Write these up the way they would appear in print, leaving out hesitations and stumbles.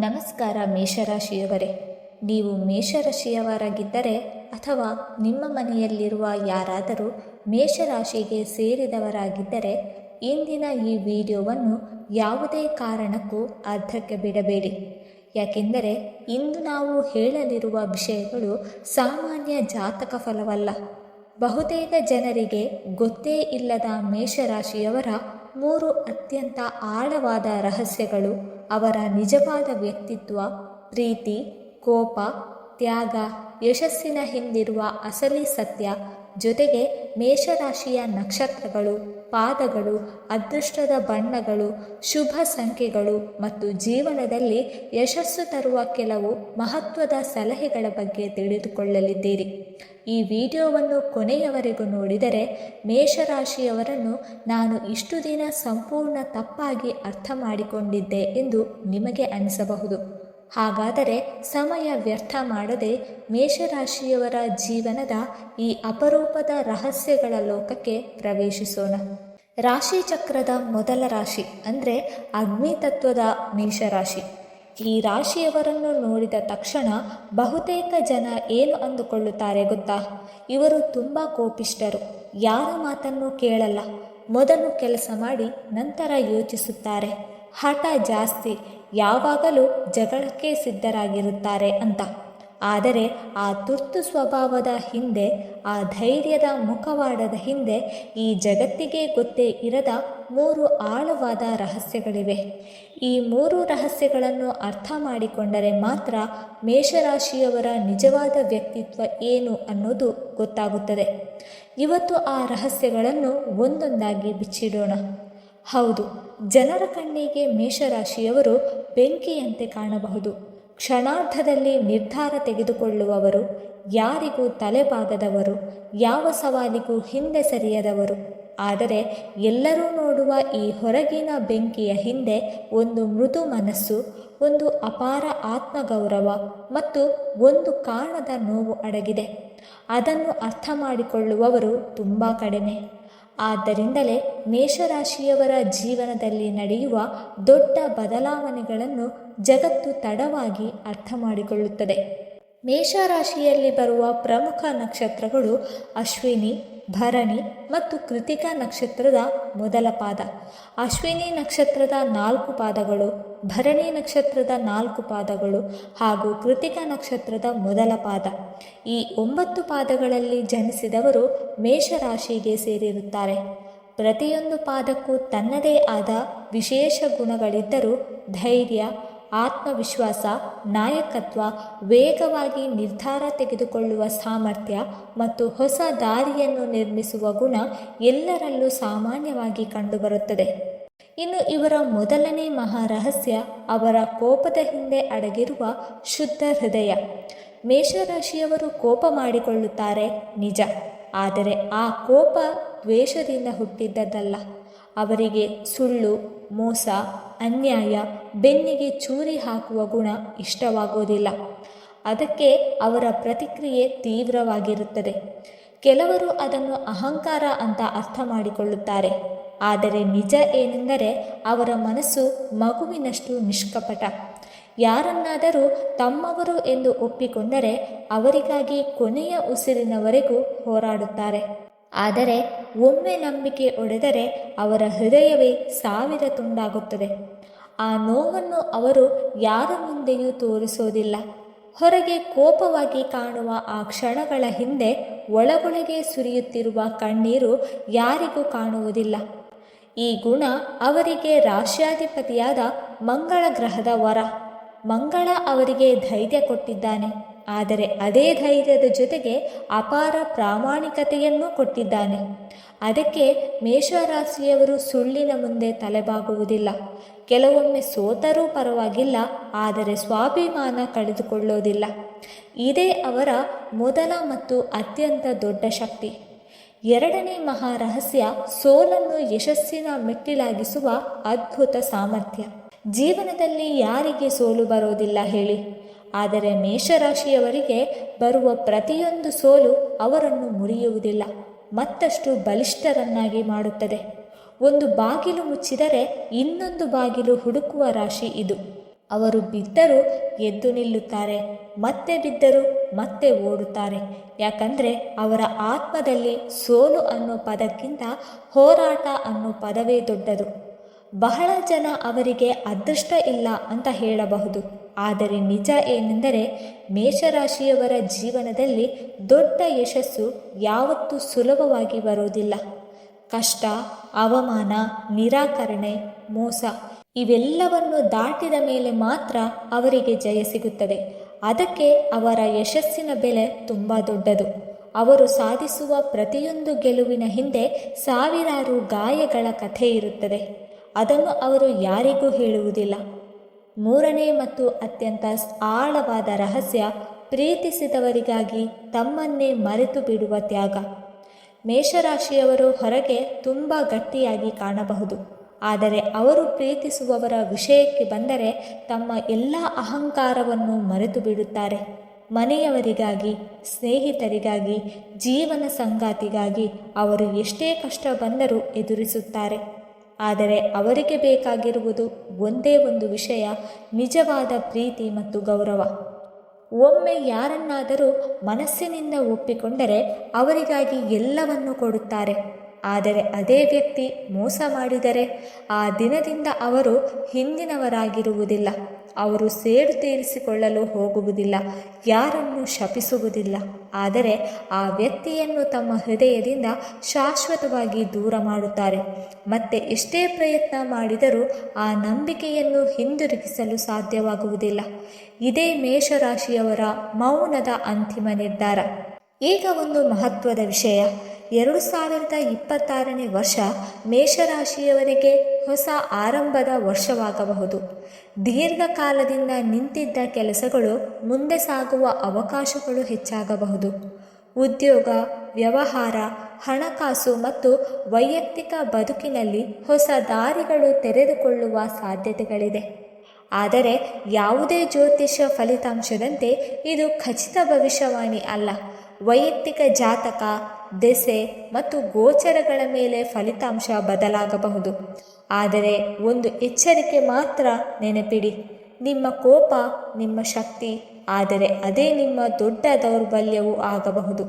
ನಮಸ್ಕಾರ ಮೇಷರಾಶಿಯವರೇ. ನೀವು ಮೇಷರಾಶಿಯವರಾಗಿದ್ದರೆ ಅಥವಾ ನಿಮ್ಮ ಮನೆಯಲ್ಲಿರುವ ಯಾರಾದರೂ ಮೇಷರಾಶಿಗೆ ಸೇರಿದವರಾಗಿದ್ದರೆ ಇಂದಿನ ಈ ವಿಡಿಯೋವನ್ನು ಯಾವುದೇ ಕಾರಣಕ್ಕೂ ಅರ್ಧಕ್ಕೆ ಬಿಡಬೇಡಿ. ಯಾಕೆಂದರೆ ಇಂದು ನಾವು ಹೇಳಲಿರುವ ವಿಷಯಗಳು ಸಾಮಾನ್ಯ ಜಾತಕ ಫಲವಲ್ಲ. ಬಹುತೇಕ ಜನರಿಗೆ ಗೊತ್ತೇ ಇಲ್ಲದ ಮೇಷರಾಶಿಯವರ 3 ಅತ್ಯಂತ ಆಳವಾದ ರಹಸ್ಯಗಳು ಅವರ ನಿಜವಾದ ವ್ಯಕ್ತಿತ್ವ, ಪ್ರೀತಿ, ಕೋಪ, ತ್ಯಾಗ, ಯಶಸ್ಸಿನ ಹಿಂದಿರುವ ಅಸಲಿ ಸತ್ಯ, ಜೊತೆಗೆ ಮೇಷರಾಶಿಯ ನಕ್ಷತ್ರಗಳು, ಪಾದಗಳು, ಅದೃಷ್ಟದ ಬಣ್ಣಗಳು, ಶುಭ ಸಂಖ್ಯೆಗಳು ಮತ್ತು ಜೀವನದಲ್ಲಿ ಯಶಸ್ಸು ತರುವ ಕೆಲವು ಮಹತ್ವದ ಸಲಹೆಗಳ ಬಗ್ಗೆ ತಿಳಿದುಕೊಳ್ಳಲಿದ್ದೀರಿ. ಈ ವಿಡಿಯೋವನ್ನು ಕೊನೆಯವರೆಗೂ ನೋಡಿದರೆ ಮೇಷರಾಶಿಯವರನ್ನು ನಾನು ಇಷ್ಟು ದಿನ ಸಂಪೂರ್ಣ ತಪ್ಪಾಗಿ ಅರ್ಥ ಮಾಡಿಕೊಂಡಿದ್ದೆ ಎಂದು ನಿಮಗೆ ಅನಿಸಬಹುದು. ಹಾಗಾದರೆ ಸಮಯ ವ್ಯರ್ಥ ಮಾಡದೆ ಮೇಷರಾಶಿಯವರ ಜೀವನದ ಈ ಅಪರೂಪದ ರಹಸ್ಯಗಳ ಲೋಕಕ್ಕೆ ಪ್ರವೇಶಿಸೋಣ. ರಾಶಿಚಕ್ರದ ಮೊದಲ ರಾಶಿ ಅಂದರೆ ಅಗ್ನಿತತ್ವದ ಮೇಷರಾಶಿ. ಈ ರಾಶಿಯವರನ್ನು ನೋಡಿದ ತಕ್ಷಣ ಬಹುತೇಕ ಜನ ಏನು ಅಂದುಕೊಳ್ಳುತ್ತಾರೆ ಗೊತ್ತಾ? ಇವರು ತುಂಬ ಕೋಪಿಷ್ಠರು, ಯಾರ ಮಾತನ್ನು ಕೇಳಲ್ಲ, ಮೊದಲು ಕೆಲಸ ಮಾಡಿ ನಂತರ ಯೋಚಿಸುತ್ತಾರೆ, ಹಠ ಜಾಸ್ತಿ, ಯಾವಾಗಲೂ ಜಗಳಕ್ಕೆ ಸಿದ್ಧರಾಗಿರುತ್ತಾರೆ ಅಂತ. ಆದರೆ ಆ ತುರ್ತು ಸ್ವಭಾವದ ಹಿಂದೆ, ಆ ಧೈರ್ಯದ ಮುಖವಾಡದ ಹಿಂದೆ ಈ ಜಗತ್ತಿಗೆ ಗೊತ್ತೇ ಇರದ 3 ಆಳವಾದ ರಹಸ್ಯಗಳಿವೆ. ಈ 3 ರಹಸ್ಯಗಳನ್ನು ಅರ್ಥ ಮಾಡಿಕೊಂಡರೆ ಮಾತ್ರ ಮೇಷರಾಶಿಯವರ ನಿಜವಾದ ವ್ಯಕ್ತಿತ್ವ ಏನು ಅನ್ನೋದು ಗೊತ್ತಾಗುತ್ತದೆ. ಇವತ್ತು ಆ ರಹಸ್ಯಗಳನ್ನು ಒಂದೊಂದಾಗಿ ಬಿಚ್ಚಿಡೋಣ. ಹೌದು, ಜನರ ಕಣ್ಣಿಗೆ ಮೇಷರಾಶಿಯವರು ಬೆಂಕಿಯಂತೆ ಕಾಣಬಹುದು. ಕ್ಷಣಾರ್ಧದಲ್ಲಿ ನಿರ್ಧಾರ ತೆಗೆದುಕೊಳ್ಳುವವರು, ಯಾರಿಗೂ ತಲೆಬಾಗದವರು, ಯಾವ ಸವಾಲಿಗೂ ಹಿಂದೆ ಸರಿಯದವರು. ಆದರೆ ಎಲ್ಲರೂ ನೋಡುವ ಈ ಹೊರಗಿನ ಬೆಂಕಿಯ ಹಿಂದೆ ಒಂದು ಮೃದು ಮನಸ್ಸು, ಒಂದು ಅಪಾರ ಆತ್ಮಗೌರವ ಮತ್ತು ಒಂದು ಕಾರಣದ ನೋವು ಅಡಗಿದೆ. ಅದನ್ನು ಅರ್ಥ ಮಾಡಿಕೊಳ್ಳುವವರು ತುಂಬ ಕಡಿಮೆ. ಆದ್ದರಿಂದಲೇ ಮೇಷರಾಶಿಯವರ ಜೀವನದಲ್ಲಿ ನಡೆಯುವ ದೊಡ್ಡ ಬದಲಾವಣೆಗಳನ್ನು ಜಗತ್ತು ತಡವಾಗಿ ಅರ್ಥ ಮಾಡಿಕೊಳ್ಳುತ್ತದೆ. ಮೇಷರಾಶಿಯಲ್ಲಿ ಬರುವ ಪ್ರಮುಖ ನಕ್ಷತ್ರಗಳು ಅಶ್ವಿನಿ, ಭರಣಿ ಮತ್ತು ಕೃತಿಕಾ ನಕ್ಷತ್ರದ ಮೊದಲ ಪಾದ. ಅಶ್ವಿನಿ ನಕ್ಷತ್ರದ 4 ಪಾದಗಳು, ಭರಣಿ ನಕ್ಷತ್ರದ 4 ಪಾದಗಳು ಹಾಗೂ ಕೃತಿಕಾ ನಕ್ಷತ್ರದ ಮೊದಲ ಪಾದ. ಈ 9 ಪಾದಗಳಲ್ಲಿ ಜನಿಸಿದವರು ಮೇಷರಾಶಿಗೆ ಸೇರಿರುತ್ತಾರೆ. ಪ್ರತಿಯೊಂದು ಪಾದಕ್ಕೂ ತನ್ನದೇ ಆದ ವಿಶೇಷ ಗುಣಗಳಿದ್ದರೂ ಧೈರ್ಯ, ಆತ್ಮವಿಶ್ವಾಸ, ನಾಯಕತ್ವ, ವೇಗವಾಗಿ ನಿರ್ಧಾರ ತೆಗೆದುಕೊಳ್ಳುವ ಸಾಮರ್ಥ್ಯ ಮತ್ತು ಹೊಸ ದಾರಿಯನ್ನು ನಿರ್ಮಿಸುವ ಗುಣ ಎಲ್ಲರಲ್ಲೂ ಸಾಮಾನ್ಯವಾಗಿ ಕಂಡುಬರುತ್ತದೆ. ಇನ್ನು ಇವರ ಮೊದಲನೇ ಮಹಾರಹಸ್ಯ ಅವರ ಕೋಪದ ಹಿಂದೆ ಅಡಗಿರುವ ಶುದ್ಧ ಹೃದಯ. ಮೇಷರಾಶಿಯವರು ಕೋಪ ಮಾಡಿಕೊಳ್ಳುತ್ತಾರೆ ನಿಜ, ಆದರೆ ಆ ಕೋಪ ದ್ವೇಷದಿಂದ ಹುಟ್ಟಿದ್ದಲ್ಲ. ಅವರಿಗೆ ಸುಳ್ಳು, ಮೋಸ, ಅನ್ಯಾಯ, ಬೆನ್ನಿಗೆ ಚೂರಿ ಹಾಕುವ ಗುಣ ಇಷ್ಟವಾಗೋದಿಲ್ಲ. ಅದಕ್ಕೆ ಅವರ ಪ್ರತಿಕ್ರಿಯೆ ತೀವ್ರವಾಗಿರುತ್ತದೆ. ಕೆಲವರು ಅದನ್ನು ಅಹಂಕಾರ ಅಂತ ಅರ್ಥ ಮಾಡಿಕೊಳ್ಳುತ್ತಾರೆ. ಆದರೆ ನಿಜ ಏನೆಂದರೆ ಅವರ ಮನಸ್ಸು ಮಗುವಿನಷ್ಟು ನಿಷ್ಕಪಟ. ಯಾರನ್ನಾದರೂ ತಮ್ಮವರು ಎಂದು ಒಪ್ಪಿಕೊಂಡರೆ ಅವರಿಗಾಗಿ ಕೊನೆಯ ಉಸಿರಿನವರೆಗೂ ಹೋರಾಡುತ್ತಾರೆ. ಆದರೆ ಒಮ್ಮೆ ನಂಬಿಕೆ ಒಡೆದರೆ ಅವರ ಹೃದಯವೇ 1000 ತುಂಡಾಗುತ್ತದೆ. ಆ ನೋವನ್ನು ಅವರು ಯಾರ ಮುಂದೆಯೂ ತೋರಿಸೋದಿಲ್ಲ. ಹೊರಗೆ ಕೋಪವಾಗಿ ಕಾಣುವ ಆ ಕ್ಷಣಗಳ ಹಿಂದೆ ಒಳಗೊಳಗೆ ಸುರಿಯುತ್ತಿರುವ ಕಣ್ಣೀರು ಯಾರಿಗೂ ಕಾಣುವುದಿಲ್ಲ. ಈ ಗುಣ ಅವರಿಗೆ ರಾಶ್ಯಾಧಿಪತಿಯಾದ ಮಂಗಳ ಗ್ರಹದ ವರ. ಮಂಗಳ ಅವರಿಗೆ ಧೈರ್ಯ ಕೊಟ್ಟಿದ್ದಾನೆ, ಆದರೆ ಅದೇ ಧೈರ್ಯದ ಜೊತೆಗೆ ಅಪಾರ ಪ್ರಾಮಾಣಿಕತೆಯನ್ನು ಕೊಟ್ಟಿದ್ದಾನೆ. ಅದಕ್ಕೆ ಮೇಷರಾಶಿಯವರು ಸುಳ್ಳಿನ ಮುಂದೆ ತಲೆಬಾಗುವುದಿಲ್ಲ. ಕೆಲವೊಮ್ಮೆ ಸೋತರೂ ಪರವಾಗಿಲ್ಲ, ಆದರೆ ಸ್ವಾಭಿಮಾನ ಕಳೆದುಕೊಳ್ಳೋದಿಲ್ಲ. ಇದೇ ಅವರ ಮೊದಲ ಮತ್ತು ಅತ್ಯಂತ ದೊಡ್ಡ ಶಕ್ತಿ. ಎರಡನೇ ಮಹಾರಹಸ್ಯ ಸೋಲನ್ನು ಯಶಸ್ಸಿನ ಮೆಟ್ಟಿಲಾಗಿಸುವ ಅದ್ಭುತ ಸಾಮರ್ಥ್ಯ. ಜೀವನದಲ್ಲಿ ಯಾರಿಗೆ ಸೋಲು ಬರೋದಿಲ್ಲ ಹೇಳಿ? ಆದರೆ ಮೇಷರಾಶಿಯವರಿಗೆ ಬರುವ ಪ್ರತಿಯೊಂದು ಸೋಲು ಅವರನ್ನು ಮುರಿಯುವುದಿಲ್ಲ, ಮತ್ತಷ್ಟು ಬಲಿಷ್ಠರನ್ನಾಗಿ ಮಾಡುತ್ತದೆ. ಒಂದು ಬಾಗಿಲು ಮುಚ್ಚಿದರೆ ಇನ್ನೊಂದು ಬಾಗಿಲು ಹುಡುಕುವ ರಾಶಿ ಇದು. ಅವರು ಬಿದ್ದರೂ ಎದ್ದು ನಿಲ್ಲುತ್ತಾರೆ, ಮತ್ತೆ ಬಿದ್ದರೂ ಮತ್ತೆ ಓಡುತ್ತಾರೆ. ಯಾಕಂದರೆ ಅವರ ಆತ್ಮದಲ್ಲಿ ಸೋಲು ಅನ್ನೋ ಪದಕ್ಕಿಂತ ಹೋರಾಟ ಅನ್ನೋ ಪದವೇ ದೊಡ್ಡದು. ಬಹಳ ಜನ ಅವರಿಗೆ ಅದೃಷ್ಟ ಇಲ್ಲ ಅಂತ ಹೇಳಬಹುದು. ಆದರೆ ನಿಜ ಏನೆಂದರೆ ಮೇಷರಾಶಿಯವರ ಜೀವನದಲ್ಲಿ ದೊಡ್ಡ ಯಶಸ್ಸು ಯಾವತ್ತೂ ಸುಲಭವಾಗಿ ಬರೋದಿಲ್ಲ. ಕಷ್ಟ, ಅವಮಾನ, ನಿರಾಕರಣೆ, ಮೋಸ ಇವೆಲ್ಲವನ್ನು ದಾಟಿದ ಮೇಲೆ ಮಾತ್ರ ಅವರಿಗೆ ಜಯ ಸಿಗುತ್ತದೆ. ಅದಕ್ಕೆ ಅವರ ಯಶಸ್ಸಿನ ಬೆಲೆ ತುಂಬ ದೊಡ್ಡದು. ಅವರು ಸಾಧಿಸುವ ಪ್ರತಿಯೊಂದು ಗೆಲುವಿನ ಹಿಂದೆ ಸಾವಿರಾರು ಗಾಯಗಳ ಕಥೆ ಇರುತ್ತದೆ. ಅದನ್ನು ಅವರು ಯಾರಿಗೂ ಹೇಳುವುದಿಲ್ಲ. ಮೂರನೇ ಮತ್ತು ಅತ್ಯಂತ ಆಳವಾದ ರಹಸ್ಯ ಪ್ರೀತಿಸಿದವರಿಗಾಗಿ ತಮ್ಮನ್ನೇ ಮರೆತು ಬಿಡುವ ತ್ಯಾಗ. ಮೇಷರಾಶಿಯವರು ಹೊರಗೆ ತುಂಬ ಗಟ್ಟಿಯಾಗಿ ಕಾಣಬಹುದು, ಆದರೆ ಅವರು ಪ್ರೀತಿಸುವವರ ವಿಷಯಕ್ಕೆ ಬಂದರೆ ತಮ್ಮ ಎಲ್ಲ ಅಹಂಕಾರವನ್ನು ಮರೆತು ಬಿಡುತ್ತಾರೆ. ಮನೆಯವರಿಗಾಗಿ, ಸ್ನೇಹಿತರಿಗಾಗಿ, ಜೀವನ ಸಂಗಾತಿಗಾಗಿ ಅವರು ಎಷ್ಟೇ ಕಷ್ಟ ಬಂದರೂ ಎದುರಿಸುತ್ತಾರೆ. ಆದರೆ ಅವರಿಗೆ ಬೇಕಾಗಿರುವುದು ಒಂದೇ ಒಂದು ವಿಷಯ, ನಿಜವಾದ ಪ್ರೀತಿ ಮತ್ತು ಗೌರವ. ಒಮ್ಮೆ ಯಾರನ್ನಾದರೂ ಮನಸ್ಸಿನಿಂದ ಒಪ್ಪಿಕೊಂಡರೆ ಅವರಿಗಾಗಿ ಎಲ್ಲವನ್ನೂ ಕೊಡುತ್ತಾರೆ. ಆದರೆ ಅದೇ ವ್ಯಕ್ತಿ ಮೋಸ ಮಾಡಿದರೆ ಆ ದಿನದಿಂದ ಅವರು ಹಿಂದಿನವರಾಗಿರುವುದಿಲ್ಲ. ಅವರು ಸೇಡು ತೀರಿಸಿಕೊಳ್ಳಲು ಹೋಗುವುದಿಲ್ಲ, ಯಾರನ್ನು ಶಪಿಸುವುದಿಲ್ಲ. ಆದರೆ ಆ ವ್ಯಕ್ತಿಯನ್ನು ತಮ್ಮ ಹೃದಯದಿಂದ ಶಾಶ್ವತವಾಗಿ ದೂರ ಮಾಡುತ್ತಾರೆ. ಮತ್ತೆ ಎಷ್ಟೇ ಪ್ರಯತ್ನ ಮಾಡಿದರೂ ಆ ನಂಬಿಕೆಯನ್ನು ಹಿಂದಿರುಗಿಸಲು ಸಾಧ್ಯವಾಗುವುದಿಲ್ಲ. ಇದೇ ಮೇಷರಾಶಿಯವರ ಮೌನದ ಅಂತಿಮ ನಿರ್ಧಾರ. ಈಗ ಒಂದು ಮಹತ್ವದ ವಿಷಯ. 2026ನೇ ವರ್ಷ ಮೇಷರಾಶಿಯವರಿಗೆ ಹೊಸ ಆರಂಭದ ವರ್ಷವಾಗಬಹುದು. ದೀರ್ಘಕಾಲದಿಂದ ನಿಂತಿದ್ದ ಕೆಲಸಗಳು ಮುಂದೆ ಸಾಗುವ ಅವಕಾಶಗಳು ಹೆಚ್ಚಾಗಬಹುದು. ಉದ್ಯೋಗ, ವ್ಯವಹಾರ, ಹಣಕಾಸು ಮತ್ತು ವೈಯಕ್ತಿಕ ಬದುಕಿನಲ್ಲಿ ಹೊಸ ದಾರಿಗಳು ತೆರೆದುಕೊಳ್ಳುವ ಸಾಧ್ಯತೆಗಳಿದೆ. ಆದರೆ ಯಾವುದೇ ಜ್ಯೋತಿಷ್ಯ ಫಲಿತಾಂಶದಂತೆ ಇದು ಖಚಿತ ಭವಿಷ್ಯವಾಣಿ ಅಲ್ಲ. ವೈಯಕ್ತಿಕ ಜಾತಕ, ದೆಸೆ ಮತ್ತು ಗೋಚರಗಳ ಮೇಲೆ ಫಲಿತಾಂಶ ಬದಲಾಗಬಹುದು. ಆದರೆ ಒಂದು ಎಚ್ಚರಿಕೆ ಮಾತ್ರ ನೆನಪಿಡಿ, ನಿಮ್ಮ ಕೋಪ ನಿಮ್ಮ ಶಕ್ತಿ, ಆದರೆ ಅದೇ ನಿಮ್ಮ ದೊಡ್ಡ ದೌರ್ಬಲ್ಯವೂ ಆಗಬಹುದು.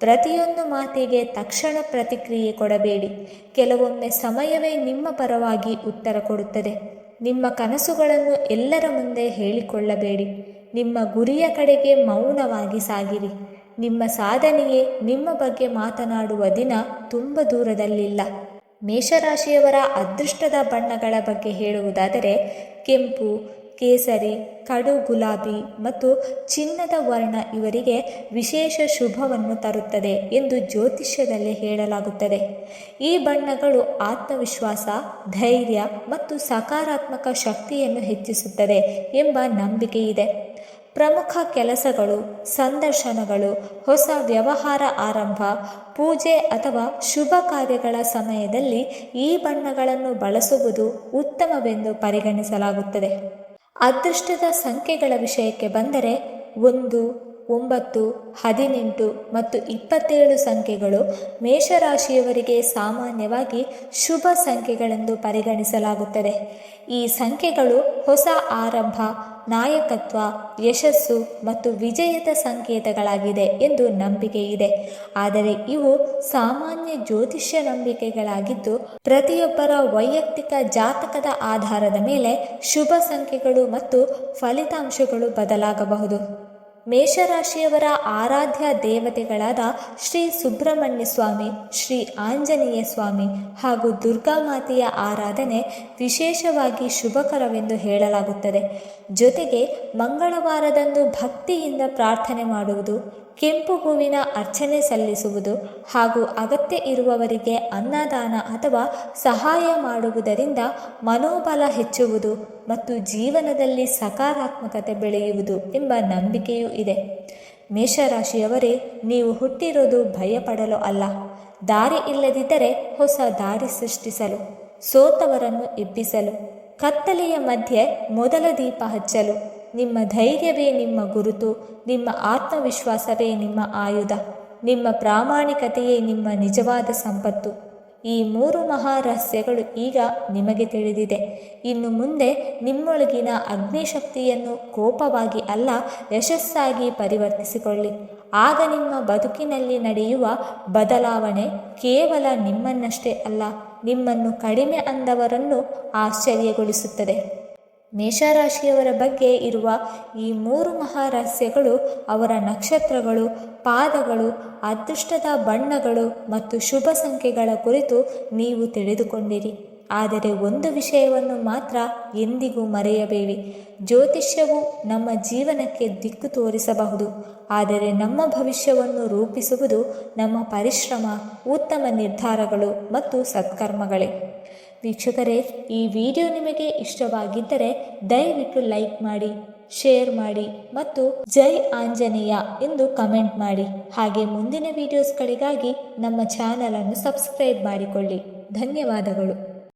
ಪ್ರತಿಯೊಂದು ಮಾತಿಗೆ ತಕ್ಷಣ ಪ್ರತಿಕ್ರಿಯೆ ಕೊಡಬೇಡಿ. ಕೆಲವೊಮ್ಮೆ ಸಮಯವೇ ನಿಮ್ಮ ಪರವಾಗಿ ಉತ್ತರ ಕೊಡುತ್ತದೆ. ನಿಮ್ಮ ಕನಸುಗಳನ್ನು ಎಲ್ಲರ ಮುಂದೆ ಹೇಳಿಕೊಳ್ಳಬೇಡಿ. ನಿಮ್ಮ ಗುರಿಯ ಕಡೆಗೆ ಮೌನವಾಗಿ ಸಾಗಿರಿ. ನಿಮ್ಮ ಸಾಧನೆಯೇ ನಿಮ್ಮ ಬಗ್ಗೆ ಮಾತನಾಡುವ ದಿನ ತುಂಬ ದೂರದಲ್ಲಿಲ್ಲ. ಮೇಷರಾಶಿಯವರ ಅದೃಷ್ಟದ ಬಣ್ಣಗಳ ಬಗ್ಗೆ ಹೇಳುವುದಾದರೆ ಕೆಂಪು, ಕೇಸರಿ, ಕಡು ಗುಲಾಬಿ ಮತ್ತು ಚಿನ್ನದ ವರ್ಣ ಇವರಿಗೆ ವಿಶೇಷ ಶುಭವನ್ನು ತರುತ್ತದೆ ಎಂದು ಜ್ಯೋತಿಷ್ಯದಲ್ಲಿ ಹೇಳಲಾಗುತ್ತದೆ. ಈ ಬಣ್ಣಗಳು ಆತ್ಮವಿಶ್ವಾಸ, ಧೈರ್ಯ ಮತ್ತು ಸಕಾರಾತ್ಮಕ ಶಕ್ತಿಯನ್ನು ಹೆಚ್ಚಿಸುತ್ತದೆ ಎಂಬ ನಂಬಿಕೆ ಇದೆ. ಪ್ರಮುಖ ಕೆಲಸಗಳು, ಸಂದರ್ಶನಗಳು, ಹೊಸ ವ್ಯವಹಾರ ಆರಂಭ, ಪೂಜೆ ಅಥವಾ ಶುಭ ಕಾರ್ಯಗಳ ಸಮಯದಲ್ಲಿ ಈ ಬಣ್ಣಗಳನ್ನು ಬಳಸುವುದು ಉತ್ತಮವೆಂದು ಪರಿಗಣಿಸಲಾಗುತ್ತದೆ. ಅದೃಷ್ಟದ ಸಂಖ್ಯೆಗಳ ವಿಷಯಕ್ಕೆ ಬಂದರೆ 1, 9, 18 ಮತ್ತು 27 ಸಂಖ್ಯೆಗಳು ಮೇಷರಾಶಿಯವರಿಗೆ ಸಾಮಾನ್ಯವಾಗಿ ಶುಭ ಸಂಖ್ಯೆಗಳೆಂದು ಪರಿಗಣಿಸಲಾಗುತ್ತದೆ. ಈ ಸಂಖ್ಯೆಗಳು ಹೊಸ ಆರಂಭ, ನಾಯಕತ್ವ, ಯಶಸ್ಸು ಮತ್ತು ವಿಜಯದ ಸಂಕೇತಗಳಾಗಿದೆ ಎಂದು ನಂಬಿಕೆ ಇದೆ. ಆದರೆ ಇವು ಸಾಮಾನ್ಯ ಜ್ಯೋತಿಷ್ಯ ನಂಬಿಕೆಗಳಾಗಿದ್ದು, ಪ್ರತಿಯೊಬ್ಬರ ವೈಯಕ್ತಿಕ ಜಾತಕದ ಆಧಾರದ ಮೇಲೆ ಶುಭ ಸಂಖ್ಯೆಗಳು ಮತ್ತು ಫಲಿತಾಂಶಗಳು ಬದಲಾಗಬಹುದು. ಮೇಷರಾಶಿಯವರ ಆರಾಧ್ಯ ದೇವತೆಗಳಾದ ಶ್ರೀ ಸುಬ್ರಹ್ಮಣ್ಯ ಸ್ವಾಮಿ, ಶ್ರೀ ಆಂಜನೇಯ ಸ್ವಾಮಿ ಹಾಗೂ ದುರ್ಗಾಮಾತೆಯ ಆರಾಧನೆ ವಿಶೇಷವಾಗಿ ಶುಭಕರವೆಂದು ಹೇಳಲಾಗುತ್ತದೆ. ಜೊತೆಗೆ ಮಂಗಳವಾರದಂದು ಭಕ್ತಿಯಿಂದ ಪ್ರಾರ್ಥನೆ ಮಾಡುವುದು, ಕೆಂಪು ಹೂವಿನ ಅರ್ಚನೆ ಸಲ್ಲಿಸುವುದು ಹಾಗೂ ಅಗತ್ಯ ಇರುವವರಿಗೆ ಅನ್ನದಾನ ಅಥವಾ ಸಹಾಯ ಮಾಡುವುದರಿಂದ ಮನೋಬಲ ಹೆಚ್ಚುವುದು ಮತ್ತು ಜೀವನದಲ್ಲಿ ಸಕಾರಾತ್ಮಕತೆ ಬೆಳೆಯುವುದು ಎಂಬ ನಂಬಿಕೆಯೂ ಇದೆ. ಮೇಷರಾಶಿಯವರೇ, ನೀವು ಹುಟ್ಟಿರೋದು ಭಯಪಡಲು ಅಲ್ಲ, ದಾರಿ ಇಲ್ಲದಿದ್ದರೆ ಹೊಸ ದಾರಿ ಸೃಷ್ಟಿಸಲು, ಸೋತವರನ್ನು ಎಬ್ಬಿಸಲು, ಕತ್ತಲೆಯ ಮಧ್ಯೆ ಮೊದಲ ದೀಪ ಹಚ್ಚಲು. ನಿಮ್ಮ ಧೈರ್ಯವೇ ನಿಮ್ಮ ಗುರುತು, ನಿಮ್ಮ ಆತ್ಮವಿಶ್ವಾಸವೇ ನಿಮ್ಮ ಆಯುಧ, ನಿಮ್ಮ ಪ್ರಾಮಾಣಿಕತೆಯೇ ನಿಮ್ಮ ನಿಜವಾದ ಸಂಪತ್ತು. ಈ 3 ಮಹಾರಹಸ್ಯಗಳು ಈಗ ನಿಮಗೆ ತಿಳಿದಿದೆ. ಇನ್ನು ಮುಂದೆ ನಿಮ್ಮೊಳಗಿನ ಅಗ್ನಿಶಕ್ತಿಯನ್ನು ಕೋಪವಾಗಿ ಅಲ್ಲ, ಯಶಸ್ಸಾಗಿ ಪರಿವರ್ತಿಸಿಕೊಳ್ಳಿ. ಆಗ ನಿಮ್ಮ ಬದುಕಿನಲ್ಲಿ ನಡೆಯುವ ಬದಲಾವಣೆ ಕೇವಲ ನಿಮ್ಮನ್ನಷ್ಟೇ ಅಲ್ಲ, ನಿಮ್ಮನ್ನು ಕಡಿಮೆ ಅಂದವರನ್ನು ಆಶ್ಚರ್ಯಗೊಳಿಸುತ್ತದೆ. ಮೇಷರಾಶಿಯವರ ಬಗ್ಗೆ ಇರುವ ಈ 3 ಮಹಾರಹಸ್ಯಗಳು ಅವರ ನಕ್ಷತ್ರಗಳು, ಪಾದಗಳು, ಅದೃಷ್ಟದ ಬಣ್ಣಗಳು ಮತ್ತು ಶುಭ ಸಂಖ್ಯೆಗಳ ಕುರಿತು ನೀವು ತಿಳಿದುಕೊಂಡಿರಿ. ಆದರೆ ಒಂದು ವಿಷಯವನ್ನು ಮಾತ್ರ ಎಂದಿಗೂ ಮರೆಯಬೇಡಿ. ಜ್ಯೋತಿಷ್ಯವು ನಮ್ಮ ಜೀವನಕ್ಕೆ ದಿಕ್ಕು ತೋರಿಸಬಹುದು, ಆದರೆ ನಮ್ಮ ಭವಿಷ್ಯವನ್ನು ರೂಪಿಸುವುದು ನಮ್ಮ ಪರಿಶ್ರಮ, ಉತ್ತಮ ನಿರ್ಧಾರಗಳು ಮತ್ತು ಸತ್ಕರ್ಮಗಳೇ. ವೀಕ್ಷಕರೇ, ಈ ವಿಡಿಯೋ ನಿಮಗೆ ಇಷ್ಟವಾಗಿದ್ದರೆ ದಯವಿಟ್ಟು ಲೈಕ್ ಮಾಡಿ, ಶೇರ್ ಮಾಡಿ ಮತ್ತು ಜೈ ಆಂಜನೇಯ ಎಂದು ಕಮೆಂಟ್ ಮಾಡಿ. ಹಾಗೆ ಮುಂದಿನ ವಿಡಿಯೋಸ್ಗಳಿಗಾಗಿ ನಮ್ಮ ಚಾನಲನ್ನು ಸಬ್ಸ್ಕ್ರೈಬ್ ಮಾಡಿಕೊಳ್ಳಿ. ಧನ್ಯವಾದಗಳು.